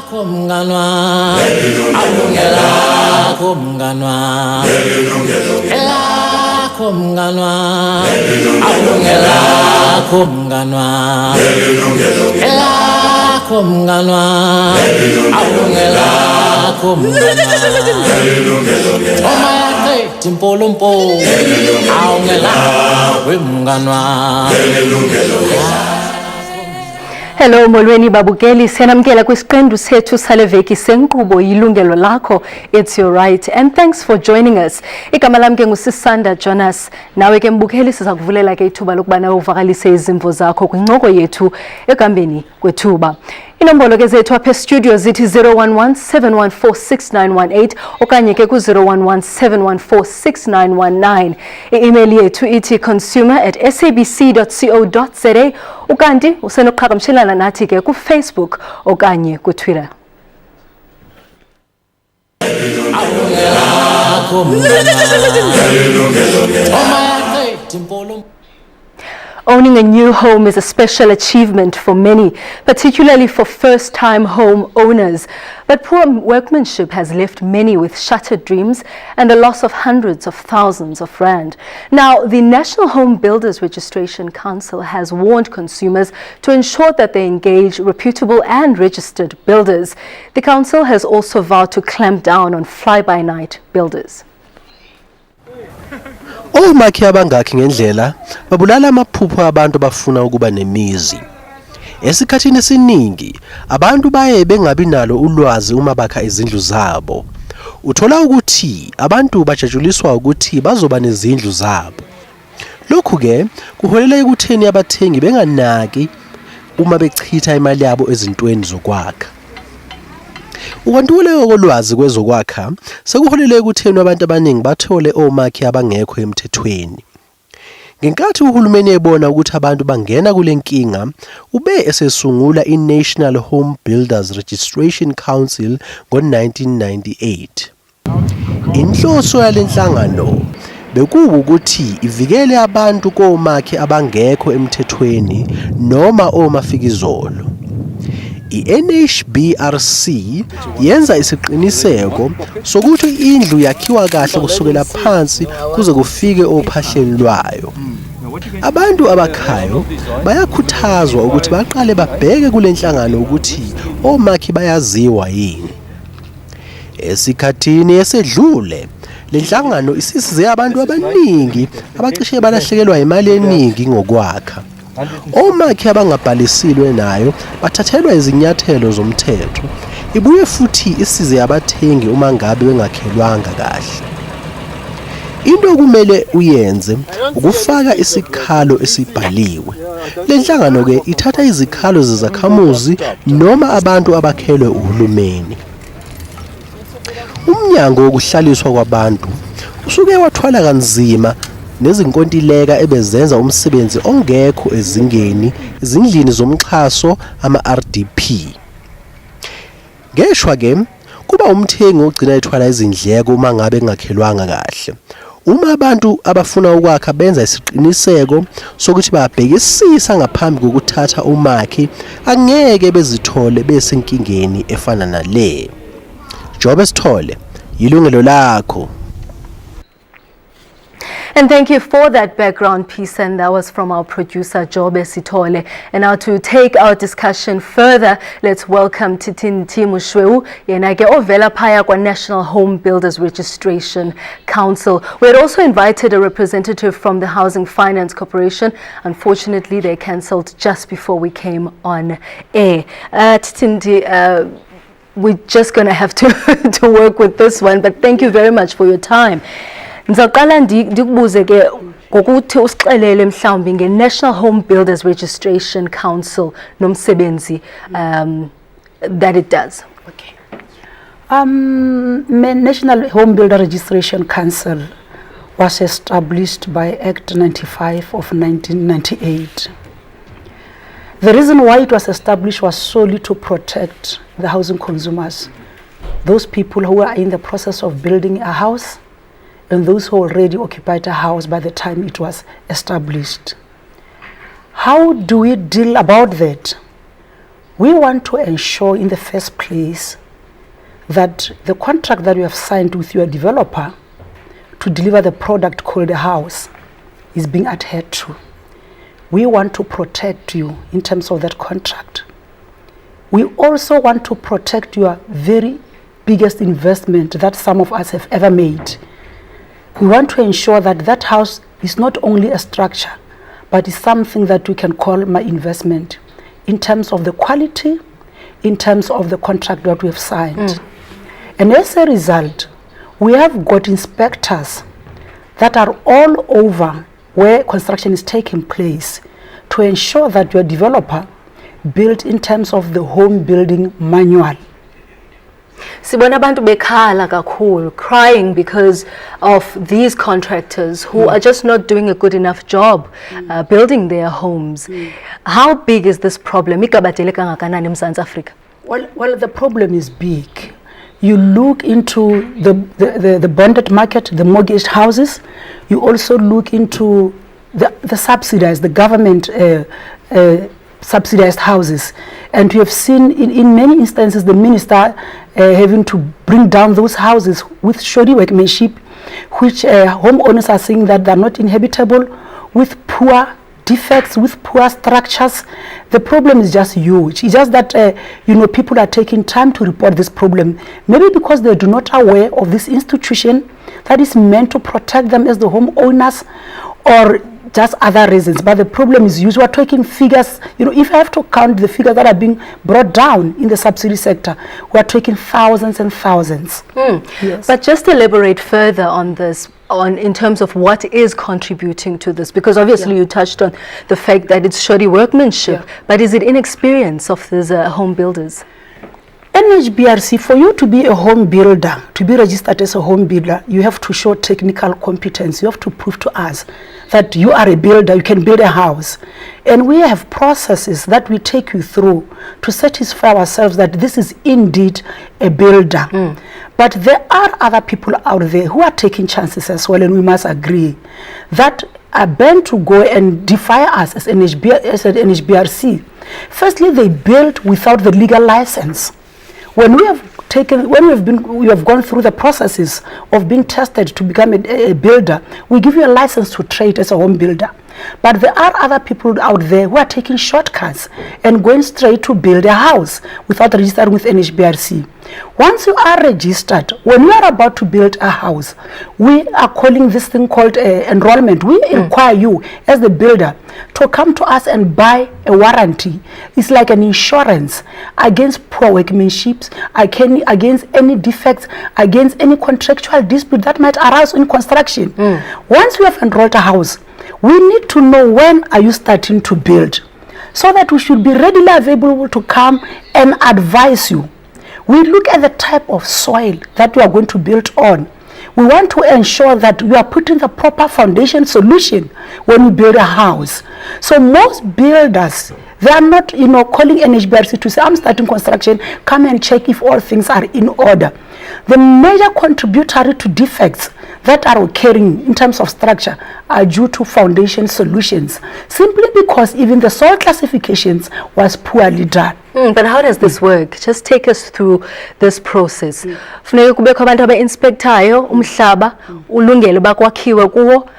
Lakho mnganwa Yilungelakho mnganwa Lakho mnganwa Yilungelakho mnganwa Lakho mnganwa Yilungelakho mnganwa Omayakhe timpolompo Awungelakho mnganwa Hello molweni babukeli, siyanamkela kwisiqendu sethu sale veki senkqubo Yilungelo Lakho, it's your right, and thanks for joining us. Igama lami ke nguSisanda Jonas. Nawe ke mbukeli siza kuvulela ke ithuba lokuba nawe uvakalise izimvo zakho kwincoko yethu egambeni kwethuba. Inombolo ke zethu apha studio zithi 011-714-6918 okanye ke ku-011-714-6919. I-email yethu ithi consumer@sabc.co.za ukanti usenokuqhagamshelana nathi ke ku-Facebook okanye ku-Twitter. Owning a new home is a special achievement for many, particularly for first-time home owners. But poor workmanship has left many with shattered dreams and the loss of hundreds of thousands of rand. Now, the National Home Builders Registration Council has warned consumers to ensure that they engage reputable and registered builders. The council has also vowed to clamp down on fly-by-night builders. Omakhi abangakhi ngendlela babulala amaphupho abantu bafuna ukuba nemizi. Esikhathini esiningi abantu baye bengabi nalo ulwazi uma bakha izindlu zabo. Uthola ukuthi abantu bajajuliswa ukuthi bazoba nezindlu zabo. Lokhu ke kuholela ekutheni abathengi benganaki uma bechitha imali yabo ezintweni zokwakha. Ukwantuleka kolwazi kwezokwakha sekuholele ekutheni abantu abaningi bathole omakhi abangekho emthethweni. Ngenkathi uhulumeni ebona ukuthi abantu bangena kule nkinga, ube esesungula i-National Home Builders Registration Council ngo-1998. Inhloso yalenhlangano bekuwukuthi ivikele abantu komakhi abangekho emthethweni noma omafikizolo. I-NHBRC yenza isiqiniseko sokuthi indlu yakhiwa kahle kusukela phansi kuze kufike ophahleni lwayo. Abantu abakhayo bayakhuthazwa ukuthi baqale babheke kule nhlangano ukuthi omakhi bayaziwa yini. Esikhathini esedlule le nhlangano isisize abantu abaningi abacishe balahlekelwa imali eningi ngokwakha. Omakhi abangabhalisilwe nayo bathathelwa izinyathelo zomthetho. Ibuye futhi isize abathengi uma ngabe bengakhelwanga kahle. Into okumele uyenze ukufaka isikhalo esibhaliwe. Le nhlangano ke ithatha izikhalo zezakhamuzi noma abantu abakhelwe uhulumeni. Umnyango wokuhlaliswa kwabantu usuke wathwala kanzima nezinkontileka ebezenza umsebenzi ongekho ezingeni izindlini zomxhaso ama-RDP. Ngeshwa ke kuba umthengi ogcina ethwala izindleko uma ngabe engakhelwanga kahle. Uma abantu abafuna ukwakha benza isiqiniseko sokuthi babhekisisa ngaphambi kokuthatha umakhi, angeke bezithole besenkingeni efana nale. Job Sithole, Yilungelo Lakho. And thank you for that background piece, and that was from our producer Job Sithole. And now to take our discussion further, let's welcome Titinti Mushweu, yenake ovela phaya kwa National Home Builders Registration Council. We had also invited a representative from the Housing Finance Corporation. Unfortunately, they cancelled just before we came on air. Titinti, we're just going to have to work with this one, but thank you very much for your time. Ngizaqala ndikubuze ke ngokuthi usixelele mhlawumbi nge-National Home Builders Registration Council nomsebenzi that it does. Okay. National Home Builder Registration Council was established by Act 95 of 1998. The reason why it was established was solely to protect the housing consumers, those people who are in the process of building a house and those who already occupied a house by the time it was established. How do we deal about that? We want to ensure in the first place that the contract that you have signed with your developer to deliver the product called a house is being adhered to. We want to protect you in terms of that contract. We also want to protect your very biggest investment that some of us have ever made. We want to ensure that that house is not only a structure, but is something that we can call my investment in terms of the quality, in terms of the contract that we have signed. And as a result, we have got inspectors that are all over where construction is taking place to ensure that your developer built in terms of the home building manual. Sibona abantu bekhala kakhulu, crying because of these contractors who are just not doing a good enough job building their homes. How big is this problem? Ikabatele kangakanani eMzantsi Afrika? Well, the problem is big. You look into the bonded market, the mortgaged houses. You also look into the subsidized, the government subsidized houses. And we have seen in many instances the minister having to bring down those houses with shoddy workmanship, which homeowners are saying that they're not inhabitable, with poor defects, with poor structures. The problem is just huge. It's just that people are taking time to report this problem, maybe because they do not aware of this institution that is meant to protect them as the homeowners, or just other reasons. But the problem is huge. We're taking figures, if I have to count the figures that are being brought down in the subsidy sector, we're taking thousands and thousands. Yes. But just elaborate further on this, in terms of what is contributing to this, because obviously you touched on the fact that it's shoddy workmanship, but is it inexperience of these home builders? NHBRC, for you to be a home builder, to be registered as a home builder, you have to show technical competence. You have to prove to us that you are a builder, you can build a house. And we have processes that we take you through to satisfy ourselves that this is indeed a builder. But there are other people out there who are taking chances as well, and we must agree that are bent to go and defy us as NHBRC. Firstly, they build without the legal license. When we have gone through the processes of being tested to become a builder, we give you a license to trade as a home builder. But there are other people out there who are taking shortcuts and going straight to build a house without registering with NHBRC. Once you are registered, when you are about to build a house, we are calling this thing called enrollment. We require you as the builder to come to us and buy a warranty. It's like an insurance against poor workmanship, against any defects, against any contractual dispute that might arise in construction. Once we have enrolled a house, we need to know when are you starting to build, so that we should be readily available to come and advise you. We look at the type of soil that we are going to build on. We want to ensure that we are putting the proper foundation solution when we build a house. So most builders, they are not calling NHBRC to say, I'm starting construction, come and check if all things are in order. The major contributory to defects that are occurring in terms of structure are due to foundation solutions, simply because even the soil classifications was poorly done. But how does this work? Just take us through this process. Funeka kubekho abantu aba-inspectayo umhlaba ulungele bakwakhiwe kuwo.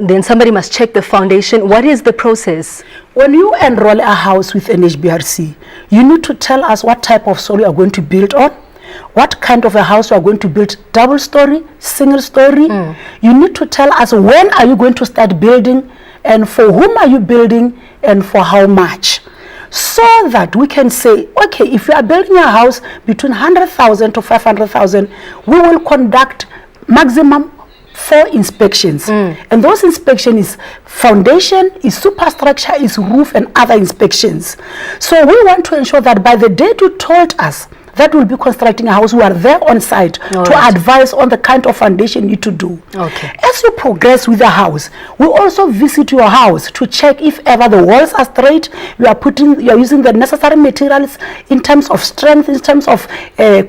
Then somebody must check the foundation. What is the process? When you enroll a house with NHBRC, you need to tell us what type of soil you are going to build on, what kind of a house you are going to build, double story, single story. You need to tell us when are you going to start building, and for whom are you building, and for how much. So that we can say, okay, if you are building a house between 100,000 to 500,000, we will conduct maximum 4 inspections. And those inspections is foundation, is superstructure, is roof, and other inspections. So we want to ensure that by the date you told us that will be constructing a house, we are there on site to advise on the kind of foundation you need to do. As you progress with the house, we also visit your house to check if ever the walls are straight, you are using the necessary materials in terms of strength, in terms of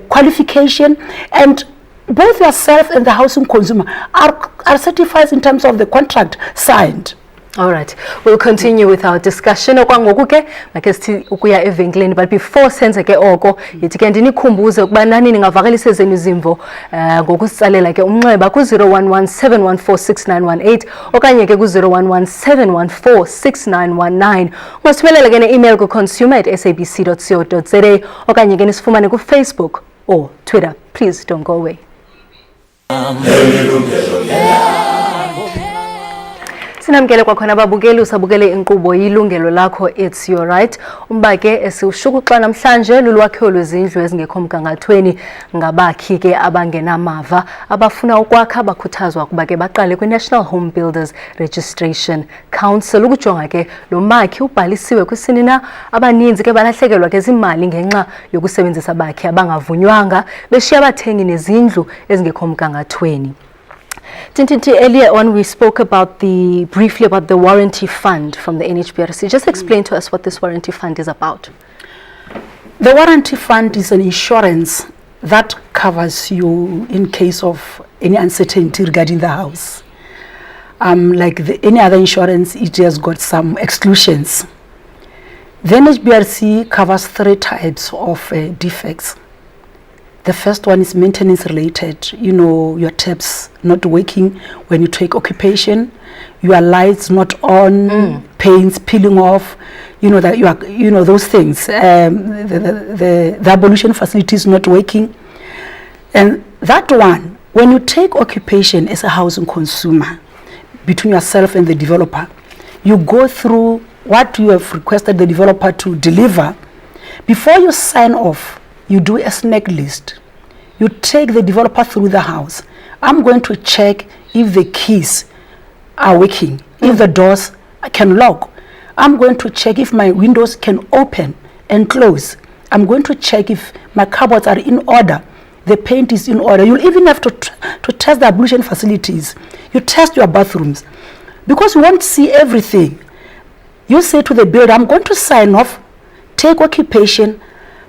qualification, and both yourself and the housing consumer are certified in terms of the contract signed. All right, we'll continue with our discussion. Okwangoku ke make sithi ukuya evenkileni, but before senze ke oko yithi ke ndinikhumbuze ukuba nani ningavakalise zenu izimvo ngokusitsalela ke umnxeba ku 0117146918 okanye ke ku 0117146919. Ungasithumelela ke ne-email ku consumer@sabc.co.za okanye ke nisifumane ku Facebook or Twitter. Please don't go away. Sinamkele kwakhona babukeli usabukele inkqubo yilungelo lakho, it's your right. Umba ke esiwushukuxa namhlanje lulwakhiwo lwezindlu ezingekho mgangathweni ngabakhi ke abangenamava abafuna ukwakha bakhuthazwa ukuba ke baqale kwi-National Home Builders Registration Council ukujonga ke lo makhi ubhalisiwe kwisini na. Abaninzi ke balahlekelwa ke zimali ngenxa yokusebenzisa bakhi abangavunywanga beshiya abathengi nezindlu ezingekho mgangathweni. Tintinti, earlier on we spoke about briefly about the warranty fund from the NHBRC. Just explain to us what this warranty fund is about. The warranty fund is an insurance that covers you in case of any uncertainty regarding the house. Like any other insurance, it has got some exclusions. The NHBRC covers 3 types of defects. The first one is maintenance related. You know, your taps not working when you take occupation, your lights not on, paints peeling off, you know that those things. The ablution facilities not working. And that one, when you take occupation as a housing consumer, between yourself and the developer, you go through what you have requested the developer to deliver. Before you sign off, you do a snag list. You take the developer through the house. I'm going to check if the keys are working, if the doors can lock. I'm going to check if my windows can open and close. I'm going to check if my cupboards are in order, the paint is in order. You'll even have to test the ablution facilities. You test your bathrooms. Because you won't see everything. You say to the builder, I'm going to sign off, take occupation,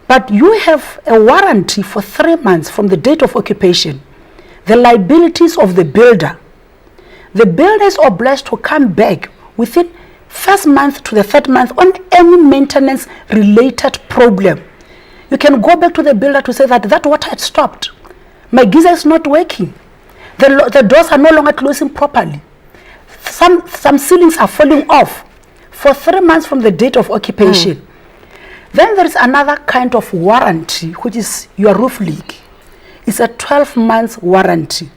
but you have a warranty for 3 months from the date of occupation. The liabilities of the builder. The builder is obliged to come back within 1st month to the 3rd month on any maintenance related problem. You can go back to the builder to say that water had stopped. My geyser is not working. The doors are no longer closing properly. Some ceilings are falling off for 3 months from the date of occupation. Then there is another kind of warranty, which is your roof leak. It's a 12 months warranty.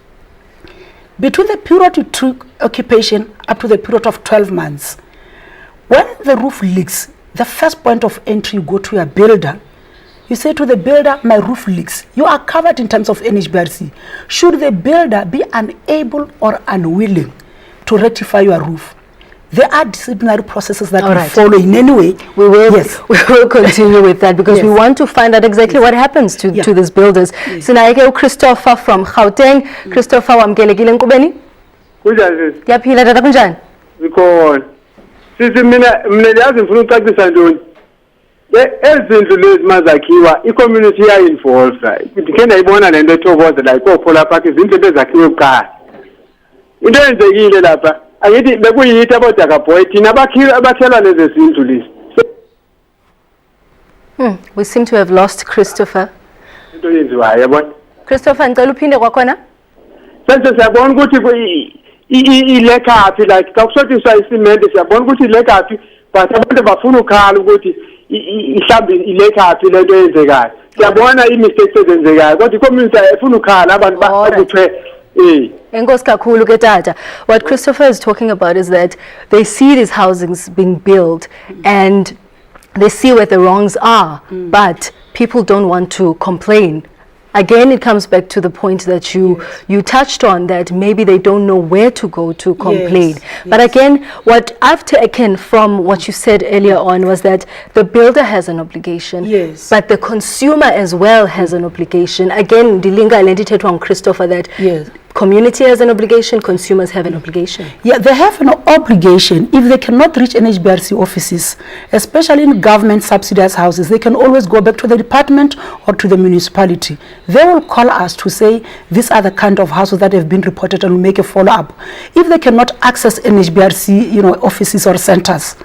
Between the period you took occupation up to the period of 12 months, when the roof leaks, the first point of entry, you go to your builder. You say to the builder, my roof leaks. You are covered in terms of NHBRC. Should the builder be unable or unwilling to rectify your roof, there are disciplinary processes that we follow in any way. We will continue with that because we want to find out exactly what happens to these builders. Sinaike Christopher from Gauteng. Christopher, wamkelekile nkubeni? Kunjani? Yaphila tata kunjani? Zikhona. Sisi mina ndiyazi ngifuna ucacisa ntoni. Ezindlu lezi mazakhiwa i-community iya-involve. Ndikhe ndayibona le nto ethokoza la ikopho lapha izindlu ezakhiwe kuqala. Into eyenzekile lapha angithi bekuyithi abodakaboy thina abakhelwa lezi zindlu lezi. We seem to have lost Christopher. Into yenziwayo yabona. Christopher, ngicela uphinde kwakhona. Sense siyabona ukuthi ilekaphi like kakusothiswa isimende siyabona ukuthi ilekaphi but abantu bafuna ukhala ukuthi ihlambi ilekaphi lento eyenzekayo. Siyabona i-mistakes ezenzekayo kodwa i-community efuna ukhala abantu bakuthwe What Christopher is talking about is that they see these housings being built and they see where the wrongs are, but people don't want to complain. Again, it comes back to the point that you touched on, that maybe they don't know where to go to complain. But again, what I've taken from what you said earlier on was that the builder has an obligation, but the consumer as well has an obligation. Again, Dilinga Lendithetwang Christopher, that community has an obligation, consumers have an obligation. Yeah, they have an obligation. If they cannot reach NHBRC offices, especially in government subsidized houses, they can always go back to the department or to the municipality. They will call us to say, these are the kind of houses that have been reported, and we'll make a follow-up. If they cannot access NHBRC, offices or centers.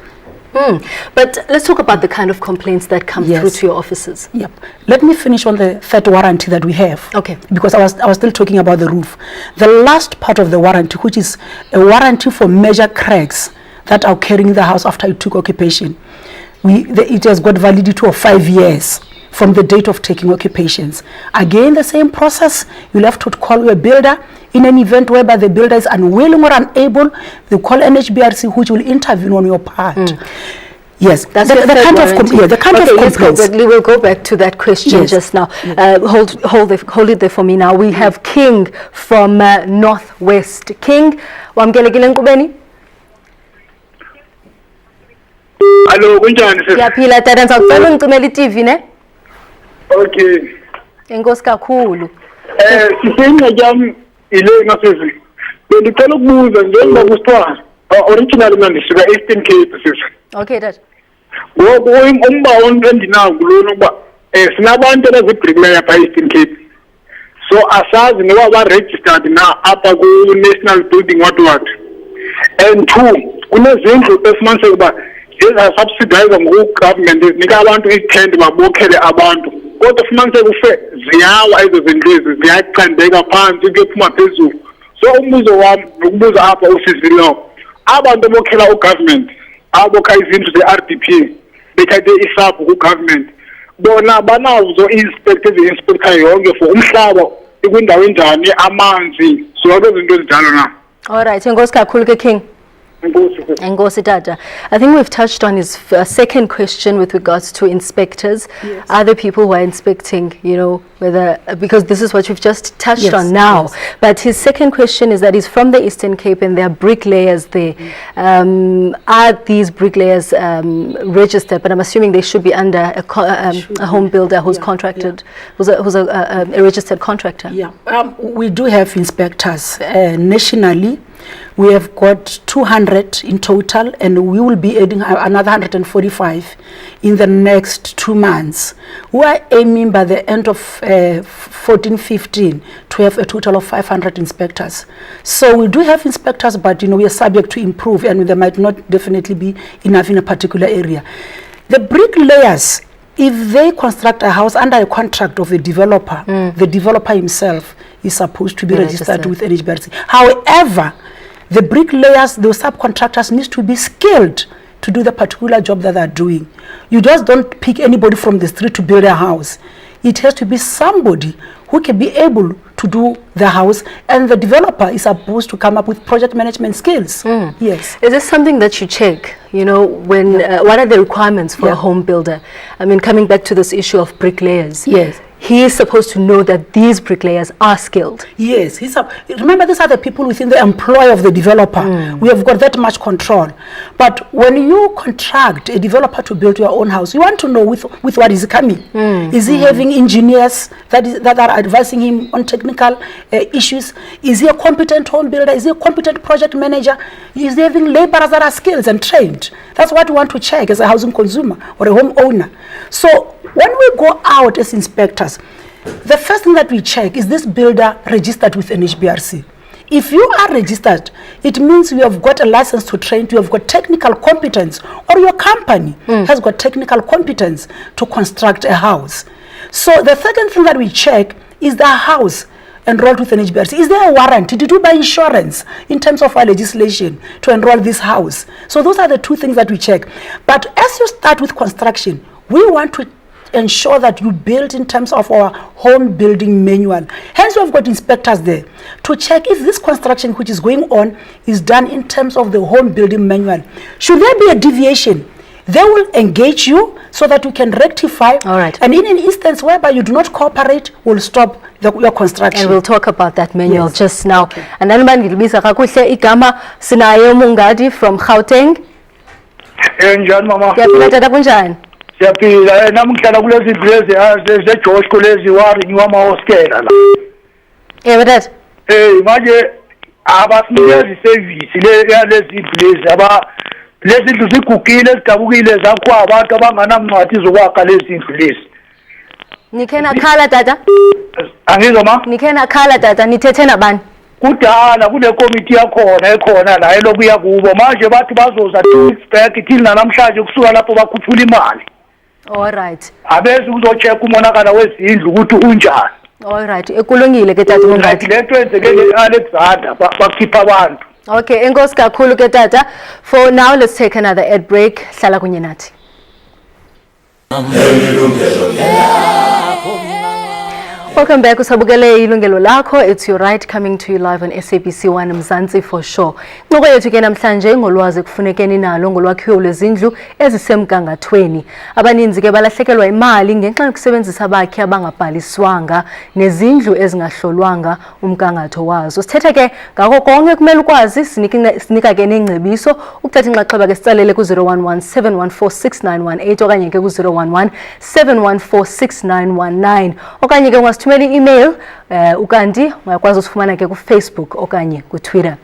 But let's talk about the kind of complaints that come through to your offices. Yep. Let me finish on the third warranty that we have. Okay. Because I was still talking about the roof. The last part of the warranty, which is a warranty for major cracks that are occurring in the house after it took occupation. It has got validity of 5 years from the date of taking occupations. Again, the same process. You'll have to call your builder. In an event whereby the builder is unwilling or unable, they call NHBRC, which will intervene on your part. Yes, that's the kind of complaints. We will go back to that question just now. Hold it there for me now. We have King from Northwest. King, wamkelekile nkubeni? Hello, kunjani sis? Siyaphila tata, ngicela ungicimele iTV ne? Okay. Enkosi kakhulu. Sisengxaki yami ile ngasisi. Bendicela ukubuza njengoba kusithiwa originally mina ndisuka Eastern Cape sis. Okay tata. Ngoku umba endinawo kulona ukuba sinabantu abazi-bricklayer apha Eastern Cape. So asazi noba ba-registered na apha ku-National Building what. And two, kunezindlu esimaniseka uba ezasubsidize ngoku-government zinika abantu i-tent babokhele abantu. Kodwa fumaniseka ufe ziyawa ezo zindlu ezi ziyacandeka phansi kuyophuma phezulu. So umbuzo wami nokubuza apha usizilo abantu abokhela u-government abokha izindlu ze-RDP bethathe isapho ku-government bona banazo i-inspector ezi-inspector yonke for umhlaba ikwindawo enjani amanzi so lezo zinto ezinjalo na. All right, enkosi kakhulu ke King. Ngosi Tata, I think we've touched on his second question with regards to inspectors. Yes. Other people who are inspecting, whether, because this is what you've just touched on now. Yes. But his second question is that he's from the Eastern Cape and there are bricklayers there. Are these bricklayers registered? But I'm assuming they should be under a home builder who's contracted, who's a registered contractor. Yeah, we do have inspectors nationally. We have got 200 in total, and we will be adding another 145 in the next 2 months. We are aiming by the end of 14-15 to have a total of 500 inspectors. So we do have inspectors, but we are subject to improve, and there might not definitely be enough in a particular area. The bricklayers, if they construct a house under a contract of the developer, the developer himself is supposed to be registered with NHBRC. However, the bricklayers, the subcontractors need to be skilled to do the particular job that they're doing. You just don't pick anybody from the street to build a house. It has to be somebody who can be able to do the house, and the developer is supposed to come up with project management skills. Yes. Is this something that you check, when, what are the requirements for a home builder? I mean, coming back to this issue of bricklayers. Yes. He is supposed to know that these bricklayers are skilled. Yes, remember, these are the people within the employ of the developer. We have got that much control. But when you contract a developer to build your own house, you want to know with what is coming. Is he having engineers that are advising him on technical issues? Is he a competent home builder? Is he a competent project manager? Is he having laborers that are skilled and trained? That's what we want to check as a housing consumer or a home owner. So when we go out as inspectors, the first thing that we check is this builder registered with NHBRC. If you are registered, it means you have got a license to train, you have got technical competence, or your company has got technical competence to construct a house. So the second thing that we check is the house enrolled with NHBRC. Is there a warranty? Did you buy insurance in terms of our legislation to enroll this house? So those are the two things that we check. But as you start with construction, we want to ensure that you build in terms of our home building manual. Hence, we've got inspectors there to check if this construction which is going on is done in terms of the home building manual. Should there be a deviation, they will engage you so that you can rectify. All right. And in an instance whereby you do not cooperate, we'll stop your construction. And we'll talk about that manual just now. And then igama sinayo Mungadi from Gauteng. Njani mama? Tata kunjani? Siyaphila namhlanje kulezi place ze George kulezi wari ngiwama hoskela la. But manje abasinikeza iservice lezi place lezi ndlu zigugile ezidabukile zakho abantu abanganamncwadi zokwakha lezi ndlu lezi. Nikhena khala tata? Angizwa ma? Nikhena khala tata nithethe nabani? Kudala kule committee ekhona la elokuya kubo manje bathi bazoza 2 weeks back till namhlanje kusuka lapho bakhuphula imali. All right. Abeze uzocheck umonakala wezindlu ukuthi unjani. All right. Ekulungile ke tata Mongadi. Lento enzekele Alexander bakhipha abantu. Okay, enkosi kakhulu ke tata. For now let's take another ad break. Hlala kunye nathi. Welcome back usabukele YilungeloLakho. It's your right coming to you live on SABC 1 Mzansi for sure. Nqoko yethu ke namhlanje ngolwazi kufunekeni nalo ngolwakhiwo lwezindlu ezisemgangathweni. Abaninzi ke balahlekelwa imali ngenxa yokusebenzisa abakhi abangabhaliswanga nezindlu ezingahlolwanga umgangatho wazo. Sithethe ke ngakho konke kumele ukwazi sinika ke nengcebiso ukuthatha inxaxheba ke sicalele ku 0117146918 okanye ke ku 0117146919 okanye ke thumela email ukanti uyakwazi usifumana ke ku Facebook okanye ku Twitter.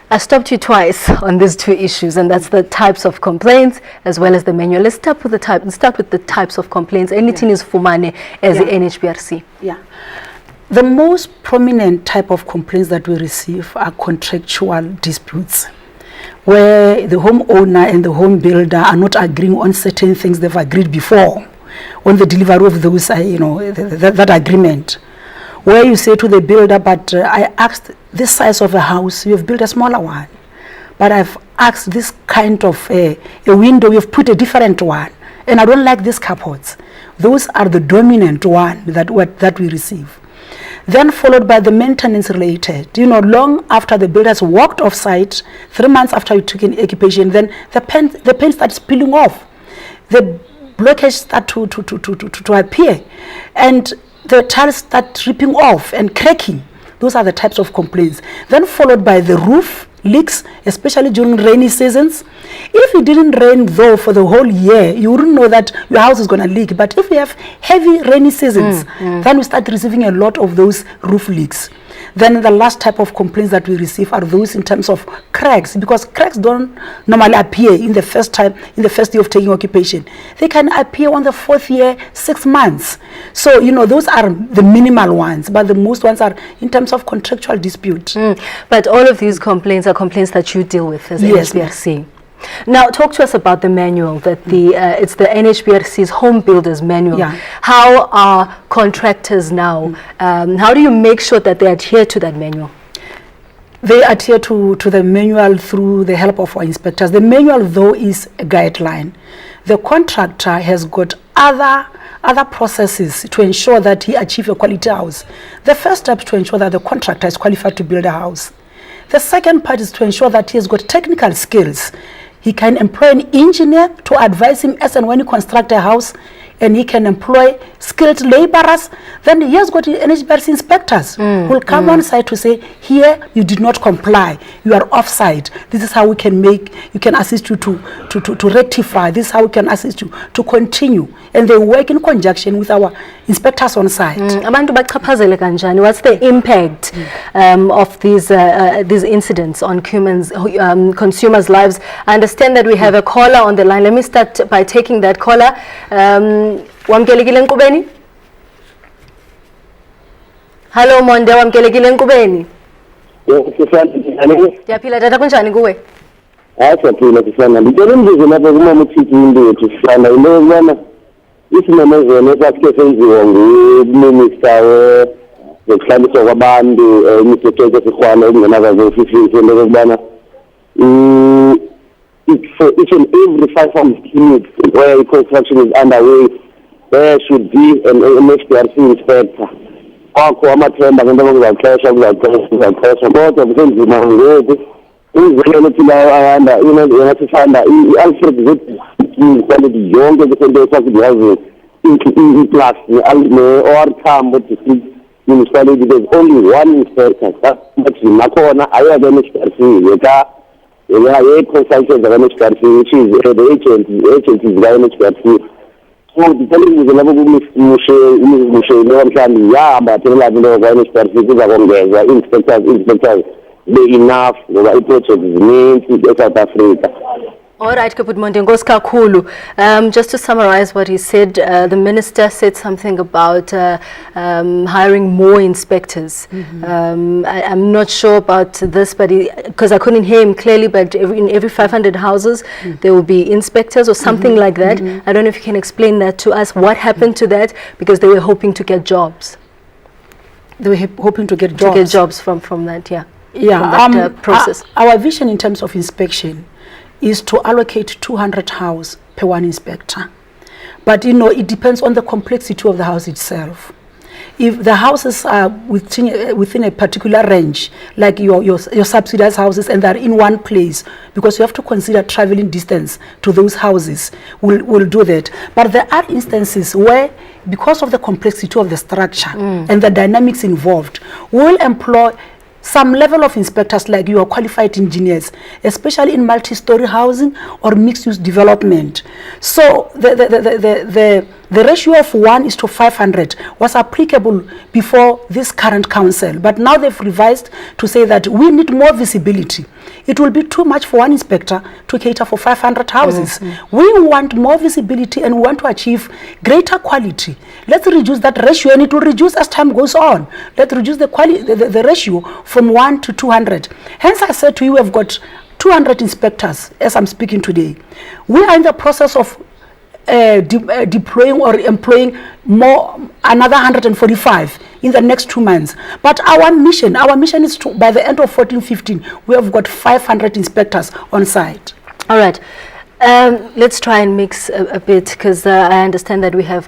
I stopped you twice on these two issues, and that's the types of complaints as well as the manual. Let's start with the types of complaints. Anything is fumane as the NHBRC. Yeah. The most prominent type of complaints that we receive are contractual disputes, where the homeowner and the home builder are not agreeing on certain things they've agreed before on the delivery of those, that agreement, where you say to the builder, but I asked this size of a house, you have built a smaller one, but I've asked this kind of a window, you've put a different one, and I don't like these carports. Those are the dominant one that we receive. Then followed by the maintenance related, long after the builders walked off site, 3 months after you took in occupation, then the paint starts peeling off. The blockage start to appear, and the tiles start ripping off and cracking. Those are the types of complaints. Then followed by the roof leaks, especially during rainy seasons. If it didn't rain though for the whole year, you wouldn't know that your house is going to leak. But if you have heavy rainy seasons, then we start receiving a lot of those roof leaks. Then the last type of complaints that we receive are those in terms of cracks, because cracks don't normally appear in the first year of taking occupation. They can appear on the 4th year, 6 months. So, those are the minimal ones, but the most ones are in terms of contractual dispute. But all of these complaints are complaints that you deal with as NHBRC. Now, talk to us about the manual that it's the NHBRC's Home Builders Manual. Yeah. How are contractors now? How do you make sure that they adhere to that manual? They adhere to the manual through the help of our inspectors. The manual, though, is a guideline. The contractor has got other processes to ensure that he achieves a quality house. The first step is to ensure that the contractor is qualified to build a house. The second part is to ensure that he has got technical skills. He can employ an engineer to advise him as and when he constructs a house, and he can employ skilled laborers. Then he has got NHBRC inspectors who will come on site to say, here you did not comply, you are offside. This is how we can assist you to rectify. This is how we can assist you to continue. And they work in conjunction with our inspectors on site. Abantu bachaphazele kanjani? What's the impact of these incidents on consumers' lives? I understand that we have a caller on the line. Let me start by taking that caller. Wamkelekile enkqubeni? Hello Monde, wamkelekile enkqubeni? Ndiyaphila tata, kunjani kuwe? Siyaphila sisana. Ngicela umbuzo lapha kumama uThixo into yethu sisana into yokubana isimemezelo esasikhe senziwa nguminister wezokuhlaliswa kwabantu imithetho esihwana okungenakaze ofisini into yokubana for each and every 500 units where construction is underway, there should be an NHBRC inspector. Kwakho amathemba ngento okuzaxesha kodwa kusenzima ngoku uzekele ukuthi la ahamba yonasifanda i-Alfred quality yonke kusento esasiyazi i-class ne-OR district municipality. There's only one inspector but nakhona ayeke NHBRC yeka consultants of NHBRC, which is the agencies of NHBRC. So so ndicela lapho kumushe lo mhlawumbe yahamba athelela into kwa NHBRC kuza kongezwa inspectors be enough ngoba i-project zininzi e-South Africa. All right, Kaput Mondengos Kakulu. Just to summarize what he said, the minister said something about hiring more inspectors. I'm not sure about this, but because I couldn't hear him clearly, but in every 500 houses, there will be inspectors or something like that. I don't know if you can explain that to us. What happened to that? Because they were hoping to get jobs. They were hoping to get jobs. To get jobs from that, yeah. Yeah, from that, process. Our vision in terms of inspection is to allocate 200 houses per one inspector. But you know, it depends on the complexity of the house itself. If the houses are within a particular range, like your subsidized houses, and they're in one place, because you have to consider traveling distance to those houses, we'll do that. But there are instances where, because of the complexity of the structure and the dynamics involved, we'll employ some level of inspectors like you are qualified engineers, especially in multi-story housing or mixed-use development. So the ratio of 1:500 was applicable before this current council, but now they've revised to say that we need more visibility. It will be too much for one inspector to cater for 500 houses. We want more visibility and we want to achieve greater quality. Let's reduce that ratio, and it will reduce as time goes on. Let's reduce the ratio from 1 to 200. Hence I said to you, we've got 200 inspectors as I'm speaking today. We are in the process of deploying or employing another 145 in the next 2 months. But our mission is to, by the end of 14-15, we have got 500 inspectors on site. All right. Let's try and mix a bit, because I understand that we have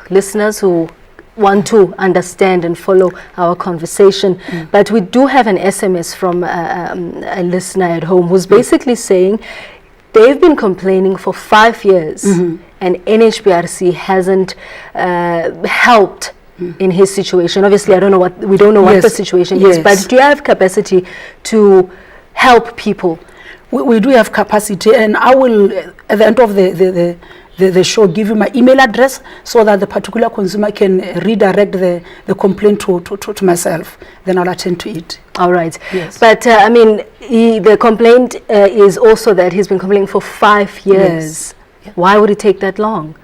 listeners who want to understand and follow our conversation. But we do have an SMS from a listener at home who's basically saying they've been complaining for 5 years and NHBRC hasn't helped in his situation. Obviously, we don't know what the situation is, but do you have capacity to help people? We do have capacity, and I will, at the end of the show, give you my email address so that the particular consumer can redirect the complaint to myself. Then I'll attend to it. All right. Yes. But I mean, the complaint is also that he's been complaining for 5 years. Yes. Why would it take that long?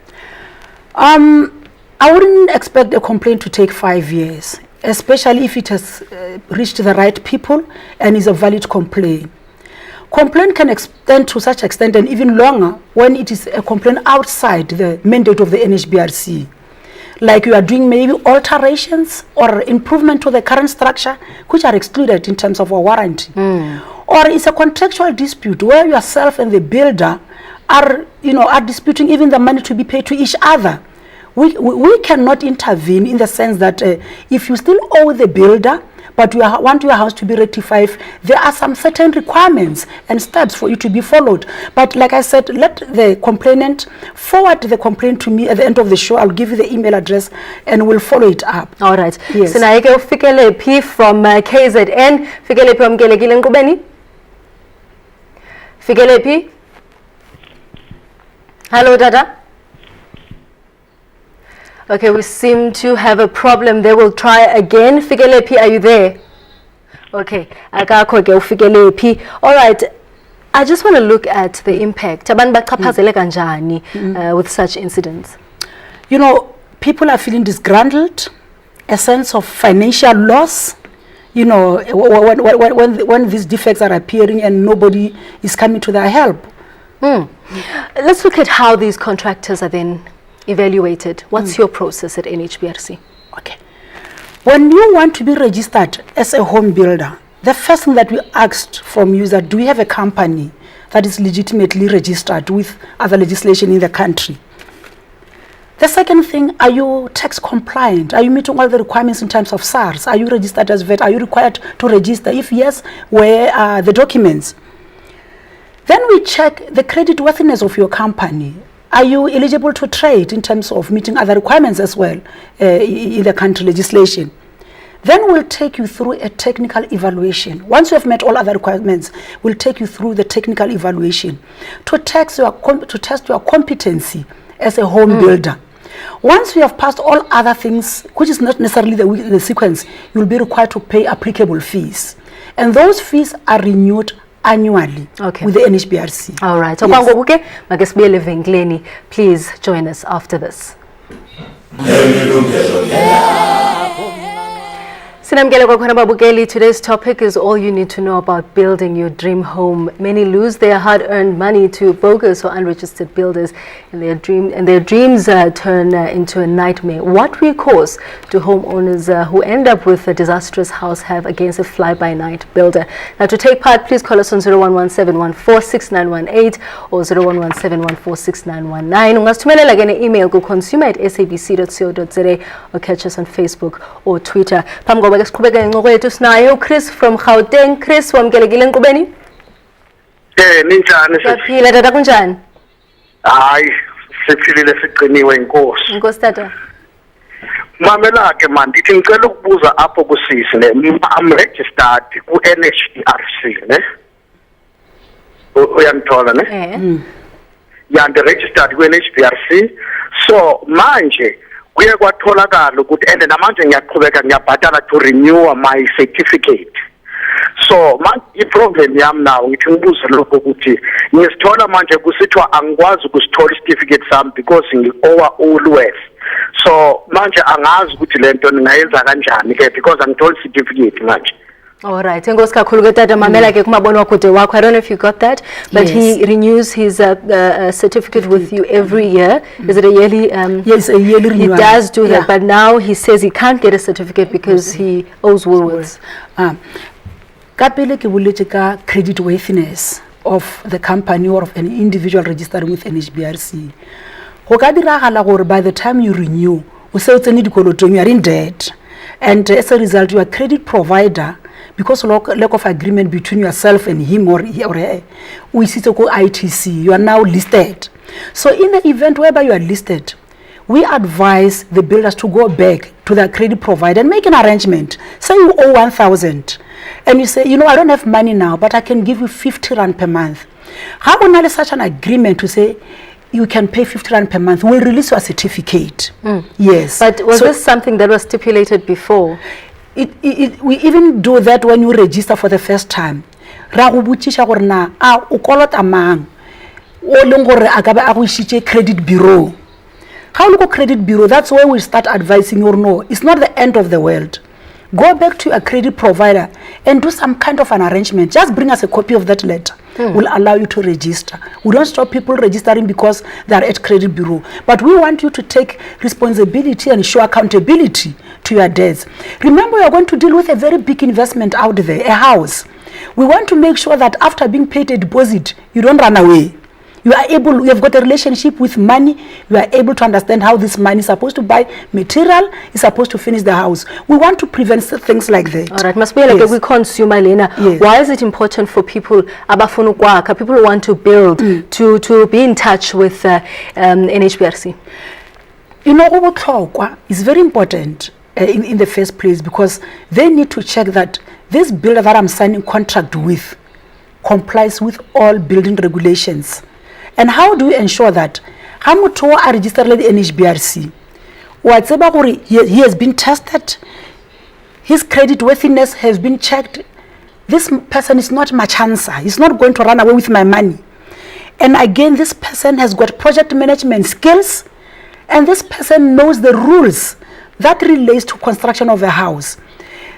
I wouldn't expect a complaint to take 5 years, especially if it has reached the right people and is a valid complaint. Complaint can extend to such extent and even longer when it is a complaint outside the mandate of the NHBRC. Like you are doing maybe alterations or improvement to the current structure, which are excluded in terms of a warranty. Or it's a contractual dispute where yourself and the builder are disputing even the money to be paid to each other. We cannot intervene in the sense that if you still owe the builder, but you want your house to be rectified, there are some certain requirements and steps for you to be followed. But like I said, let the complainant forward the complaint to me at the end of the show. I'll give you the email address and we'll follow it up. All right. Yes. So now I go Fikelepi from KZN. Fikelepi Omgelekile Nkubeni. Fikelepi. Hello, Dada. Okay, we seem to have a problem there. We'll try again. Fikelepi, are you there? Okay. All right. I just want to look at the impact with such incidents. You know, people are feeling disgruntled, a sense of financial loss. You know, when these defects are appearing and nobody is coming to their help. Let's look at how these contractors are then evaluated. What's your process at NHBRC? Okay. When you want to be registered as a home builder, the first thing that we asked from you is that do we have a company that is legitimately registered with other legislation in the country? The second thing, are you tax compliant? Are you meeting all the requirements in terms of SARS? Are you registered as VAT? Are you required to register? If yes, where are the documents? Then we check the creditworthiness of your company. Are you eligible to trade in terms of meeting other requirements as well in the country legislation? Then we'll take you through a technical evaluation. Once you have met all other requirements, we'll take you through the technical evaluation to test your competency as a home builder. Once you have passed all other things, which is not necessarily the sequence, you'll be required to pay applicable fees. And those fees are renewed annually with the NHBRC. All right. So, yes. Please join us after this. Today's topic is all you need to know about building your dream home. Many lose their hard-earned money to bogus or unregistered builders, and their dreams turn into a nightmare. What recourse do homeowners who end up with a disastrous house have against a fly-by-night builder? Now, to take part, please call us on 0117146918 or 0117146919. Ungasithumela again an email to consumer@sabc.co.za or catch us on Facebook or Twitter. Sinayo Chris from Gauteng. Chris, wamkelekile enkqubeni? Ninjani Siyaphila tata, kunjani? Hayi, siphilile siqiniwe inkosi. Inkosi tata. Mamela ke man, ndithi ngicela ukubuza apho kusisi ne. I'm registered ku NHBRC ne. Uyangithola ne? Yeah, I'm registered ku NHBRC. So manje kuye kwatholakala ukuthi and namanje ngiyaqhubeka ngiyabhatala to renew my certificate. So manje problem yami now ngithi ngibuze lokho ukuthi ngisithola manje kusithiwa angikwazi ukusithola certificate sami because ngi-owe always. So manje angazi ukuthi lento ningayenza kanjani ke because angitholi certificate manje. All right. Enkosi kakhulu ke tata, mamela ke kumabonakude wakho. I don't know if you got that, but yes. He renews his certificate with you every year. Is it a yearly? Yes, a yearly renewal. He does do that, but now he says he can't get a certificate because he owes Woolworths. Kapele ke boletse ka credit worthiness of the company or of an individual registering with NHBRC. Go ka diragala gore by the time you renew, o se o tsene dikolotong, you are in debt, and as a result, your credit provider, because lack of agreement between yourself and him or her, ITC, you are now listed. So in the event whereby you are listed, we advise the builders to go back to their credit provider and make an arrangement. Say you owe 1,000 and you say, I don't have money now, but I can give you 50 rand per month. How on such an agreement to say you can pay 50 rand per month, we'll release your certificate. Yes. But was this something that was stipulated before? We even do that when you register for the first time. Credit bureau. How look credit bureau? That's where we start advising you. No, it's not the end of the world. Go back to a credit provider and do some kind of an arrangement. Just bring us a copy of that letter. Will allow you to register. We don't stop people registering because they are at credit bureau, but we want you to take responsibility and show accountability to your debts. Remember, you are going to deal with a very big investment out there, a house. We want to make sure that after being paid a deposit, you don't run away. You have got a relationship with money. You are able to understand how this money is supposed to buy material, is supposed to finish the house. We want to prevent things like that. All right, must be like a consumer, Lena. Yes. Why is it important for people, people who want to build, to be in touch with NHBRC? It's very important in the first place because they need to check that this builder that I'm signing contract with complies with all building regulations. And how do we ensure that? Hamuto are registered at the NHBRC. He has been tested. His credit worthiness has been checked. This person is not my chancer. He's not going to run away with my money. And again, this person has got project management skills, and this person knows the rules that relates to construction of a house.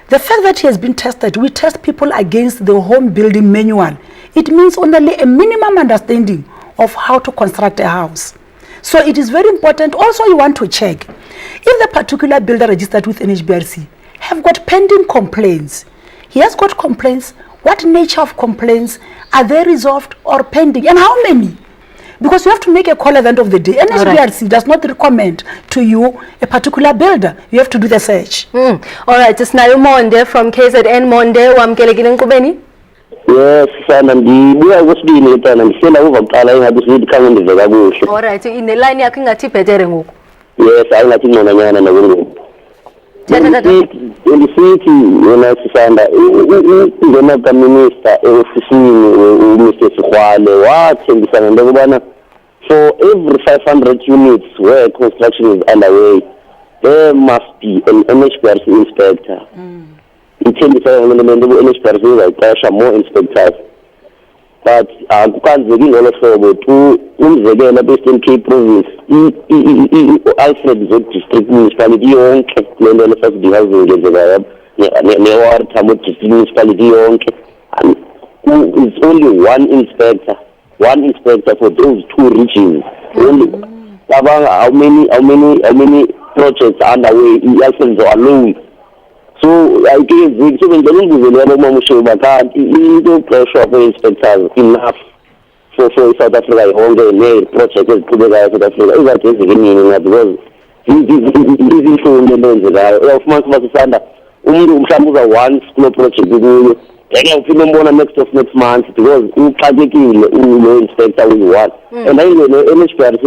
The fact that he has been tested, we test people against the home building manual. It means only a minimum understanding of how to construct a house. So it is very important. Also, you want to check if the particular builder registered with NHBRC have got pending complaints. He has got complaints. What nature of complaints? Are they resolved or pending? And how many? Because you have to make a call at the end of the day. NHBRC does not recommend to you a particular builder. You have to do the search. All right, it's Nayo Monde from KZN Monde. Wamkelekile enkqubeni? Yes, sana ndibuya kwesibili ntana ndisela uvaqala engabe sikhanga ndiveka kuhle. All right, in the line yakho ingathi bhetere ngoku. Yes, ayingathi ngconanyana nokungu. Ndisithi yena sisanda ingena ka minister eofisini uMr Sikhwale wathembisa ngento kubana For every 500 units where construction is underway, there must be an NHBRC inspector. In 25 NHBRC will more inspectors. But kukanzeki ngolo hlobo tu umzekelo based in Cape Province Alfred Zone District Municipality yonke lento leFirst Housing ngenzeka ne-ward Tambo District Municipality yonke, and it's only one inspector for those 2 regions. Only how many projects are underway in Alfred alone. So I guess the pressure for inspectors enough for South Africa all the project is put together South Africa. Is that because this of months one school project next month because inspector will work. And I know NHBRC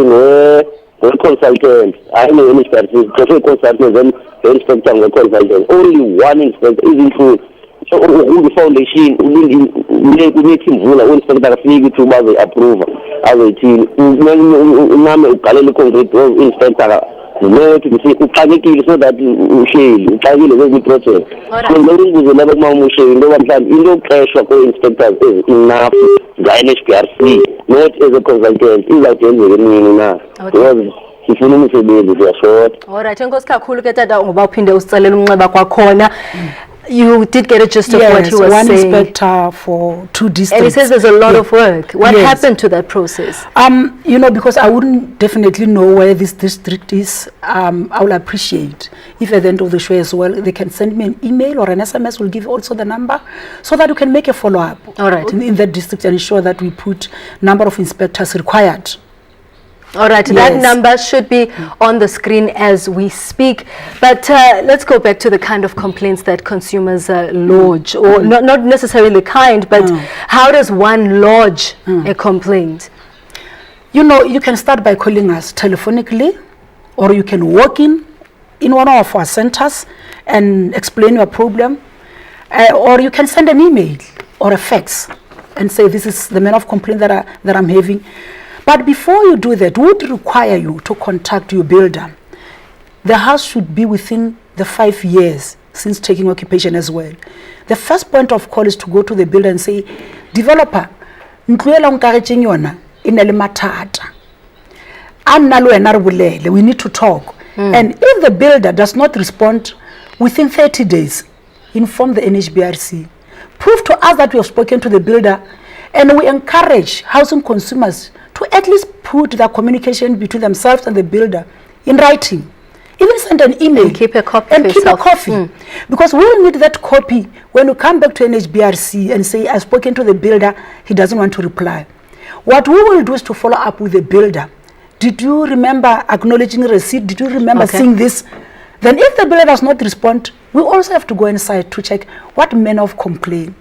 consultant. I know NHBRC consultant and the inspector and the consultant. Only one inspector is true. So the foundation we make him rule inspector to approve as a team. Inspector no to say so that the project. So pressure inspectors is enough. The NHBRC, not as a consultant, is like now. Because sifuna umsebenzi kuyashota. Alright, enkosi kakhulu ke tata ngoba uphinde usicelela umnxeba kwakhona. You did get a gist of what he was one saying. Inspector for 2 districts. And he says there's a lot of work. What happened to that process? Because I wouldn't definitely know where this district is. I will appreciate if at the end of the show as well, they can send me an email or an SMS. We'll give also the number so that we can make a follow-up. All right. In that district and ensure that we put number of inspectors required. All right, that number should be on the screen as we speak. But let's go back to the kind of complaints that consumers lodge, or not necessarily the kind, but how does one lodge a complaint? You can start by calling us telephonically, or you can walk in one of our centers and explain your problem, or you can send an email or a fax and say this is the manner of complaint that I'm having. But before you do that, would require you to contact your builder. The house should be within the 5 years since taking occupation as well. The first point of call is to go to the builder and say, developer, we need to talk. And if the builder does not respond within 30 days, inform the NHBRC. Prove to us that we have spoken to the builder, and we encourage housing consumers to at least put the communication between themselves and the builder in writing. Even send an email. And keep a copy. And keep a copy. Because we will need that copy when we come back to NHBRC and say, I've spoken to the builder, he doesn't want to reply. What we will do is to follow up with the builder. Did you remember acknowledging receipt? Did you remember seeing this? Then if the builder does not respond, we also have to go inside to check what manner of complaint.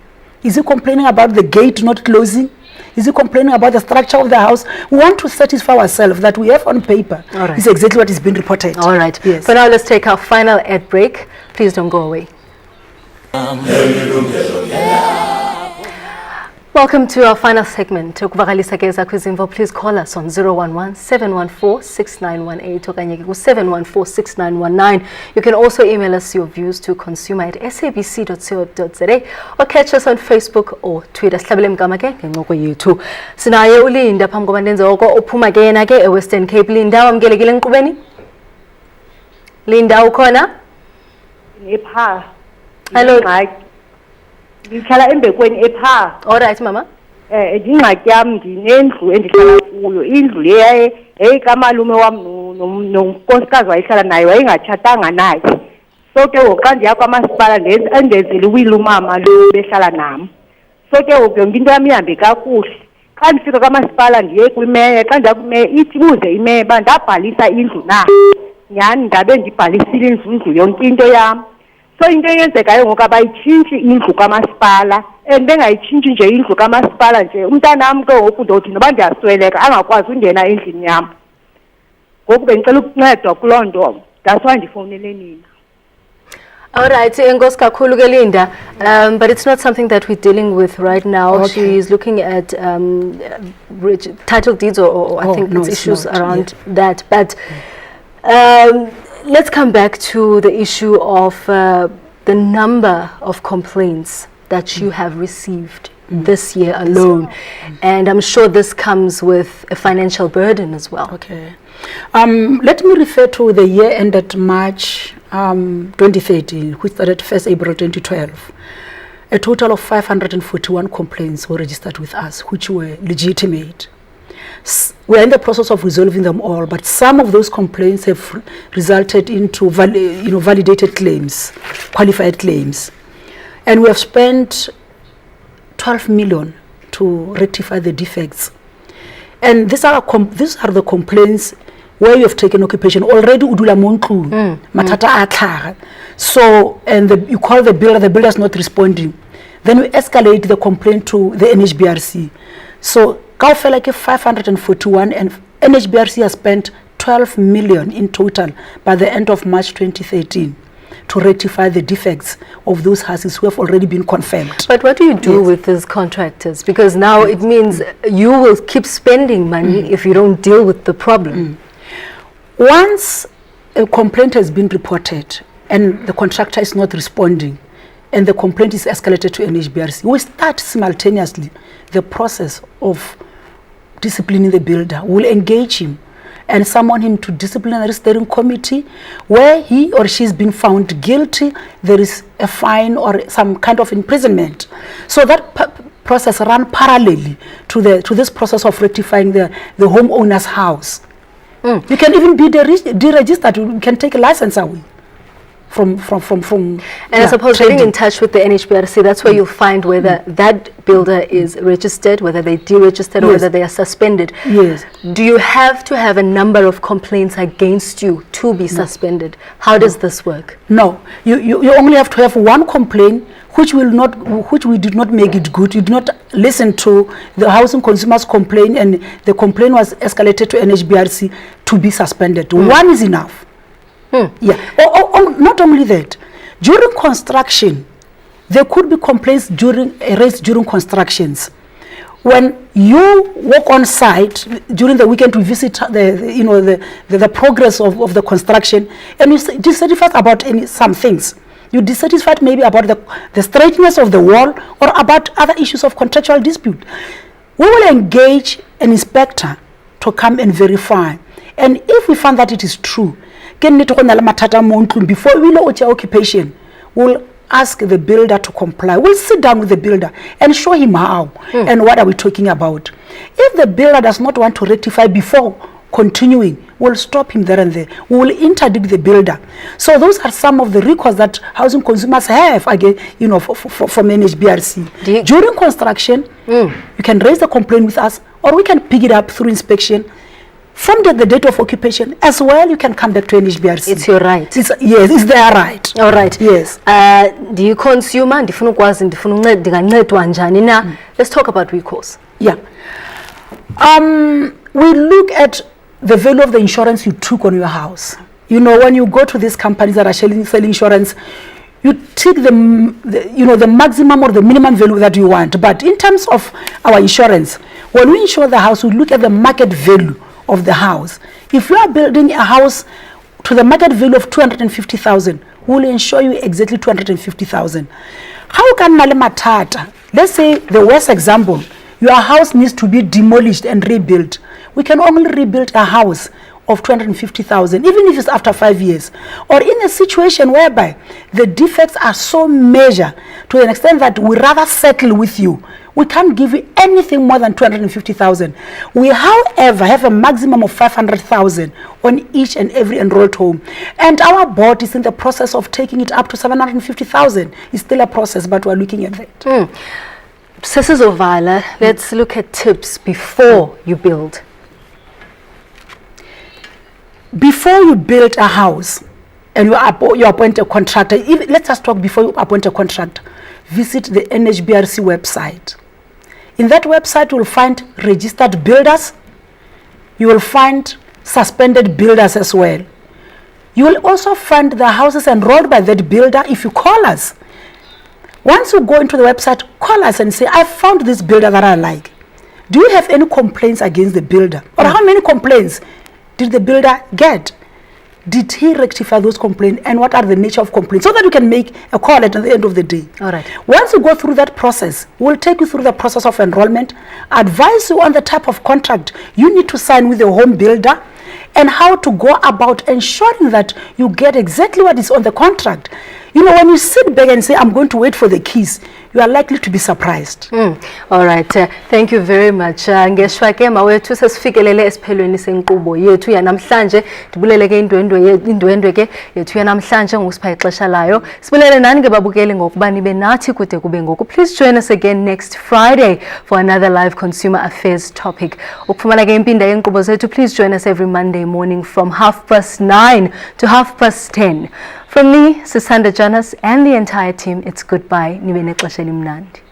Is he complaining about the gate not closing? Is he complaining about the structure of the house? We want to satisfy ourselves that we have on paper is exactly what is being reported. All right. Yes. For now, let's take our final ad break. Please don't go away. Welcome to our final segment. Please call us on 011-714-6918 or 714-6919. You can also email us your views to consumer@sabc.co.za or catch us on Facebook or Twitter. Sinaye uLinda phambi koba ndenze oko uphuma ke yena ke eWestern Cape. Linda, wamkelekile enkqubeni? Linda, ukhona? Epha. Hello. Ngihlala embekweni epha. All right, mama. Ingxaki yami ndinendlu endihlala kuyo. Indlu le eyikamalume wami nonkosikazi wayehlala naye wayengatshatanga naye. So ke xa ndiya kwamasipala endenzile uwile umama lo behlala nam. So ke yonke into yami ihambe kakuhle. Xa ndifika kwamasipala ndiye kwimeya, xa ndiya kwimeya ithi buze imeya uba ndabhalisa indlu na. Nyhani ndabe ndibhalisile indlu yonke into yam. So into eyenzekayo ngoku abayitshintshi indlu kamasipala, and bengayitshintshi nje indlu kamasipala nje umntanam ke ngoku ndothi noba ndiyasweleka angakwazi ungena endlini yam. Ngoku bendicela ukuncedwa kuloo nto, that's why ndifowunele nina. All right, Enkosi kakhulu ke Linda, but it's not something that we're dealing with right now. Okay. She is looking at title deeds or I think no, it's it's issues not, around that. But let's come back to the issue of the number of complaints that you have received this year alone. And I'm sure this comes with a financial burden as well. Okay. Let me refer to the year ended March 2013, which started 1st April 2012. A total of 541 complaints were registered with us, which were legitimate. We are in the process of resolving them all, but some of those complaints have resulted into validated claims, qualified claims. And we have spent 12 million to rectify the defects. And these are the complaints where you have taken occupation already. Udula montlu matata atlhaga. So you call the builder is not responding. Then we escalate the complaint to the NHBRC. So kaofela ke 541, and NHBRC has spent 12 million in total by the end of March 2013 to rectify the defects of those houses who have already been confirmed. But what do you do with these contractors? Because now it means you will keep spending money if you don't deal with the problem. Once a complaint has been reported and the contractor is not responding and the complaint is escalated to NHBRC, we start simultaneously the process of disciplining the builder. We'll engage him and summon him to disciplinary steering committee, where he or she has been found guilty. There is a fine or some kind of imprisonment. So that process ran parallelly to this process of rectifying the homeowner's house. You can even be deregistered. You can take a license away from and I suppose getting in touch with the NHBRC, that's where you'll find whether that builder is registered, whether they deregistered, or whether they are suspended. Yes. Do you have to have a number of complaints against you to be suspended? How does this work? No, you only have to have one complaint which we did not make it good. You did not listen to the housing consumers complaint, and the complaint was escalated to NHBRC to be suspended. One is enough. Yeah. Not only that, during construction, there could be complaints raised during constructions. When you walk on site during the weekend to visit the progress of the construction, and you're dissatisfied about some things. You're dissatisfied maybe about the straightness of the wall or about other issues of contractual dispute. We will engage an inspector to come and verify. And if we find that it is true, before we launch our occupation, we'll ask the builder to comply. We'll sit down with the builder and show him how and what are we talking about. If the builder does not want to rectify before continuing, we'll stop him there and there. We will interdict the builder. So those are some of the recourse that housing consumers have again, from NHBRC. During construction, you can raise the complaint with us, or we can pick it up through inspection. From the date of occupation as well, you can come back to NHBRC. It's your right. Yes, it's their right. All right. Yes. Do you consumer? Let's talk about recourse. Yeah. We look at the value of the insurance you took on your house. When you go to these companies that are selling insurance, you take the maximum or the minimum value that you want. But in terms of our insurance, when we insure the house, we look at the market value of the house. If you are building a house to the market value of 250,000, we'll insure you exactly 250,000. How can Malematata, let's say the worst example, your house needs to be demolished and rebuilt. We can only rebuild a house of 250,000, even if it's after 5 years. Or in a situation whereby the defects are so major to an extent that we rather settle with you. We can't give you anything more than 250,000. We, however, have a maximum of 500,000 on each and every enrolled home. And our board is in the process of taking it up to 750,000. It's still a process, but we're looking at that. Sisters of Vala, let's look at tips before you build. Before you build a house and you appoint a contractor, let's just talk before you appoint a contractor, visit the NHBRC website. In that website, you will find registered builders. You will find suspended builders as well. You will also find the houses enrolled by that builder if you call us. Once you go into the website, call us and say, I found this builder that I like. Do you have any complaints against the builder? Or how many complaints did the builder get? Did he rectify those complaints, and what are the nature of complaints, so that you can make a call at the end of the day. All right. Once you go through that process, we'll take you through the process of enrollment, advise you on the type of contract you need to sign with the home builder, and how to go about ensuring that you get exactly what is on the contract. You know, when you sit back and say, I'm going to wait for the keys, you are likely to be surprised. All right. Thank you very much. Ngeshwa ke mawethu sesifikelele esiphelweni senkqubo yethu yanamhlanje. Dibulele ke indwendwe ke yethu yanamhlanje ngosipha ixesha layo. Sibulele nani ke babukeli ngokuba nibe nathi kude kube ngoku. Please join us again next Friday for another live consumer affairs topic. Ukufumana ke impinda yenkqubo zethu, please join us every Monday morning from 9:30 to 10:30. From me, Sisanda Jonas, and the entire team, it's goodbye. Nibe nexesha elimnandi.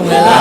YilungeloLakho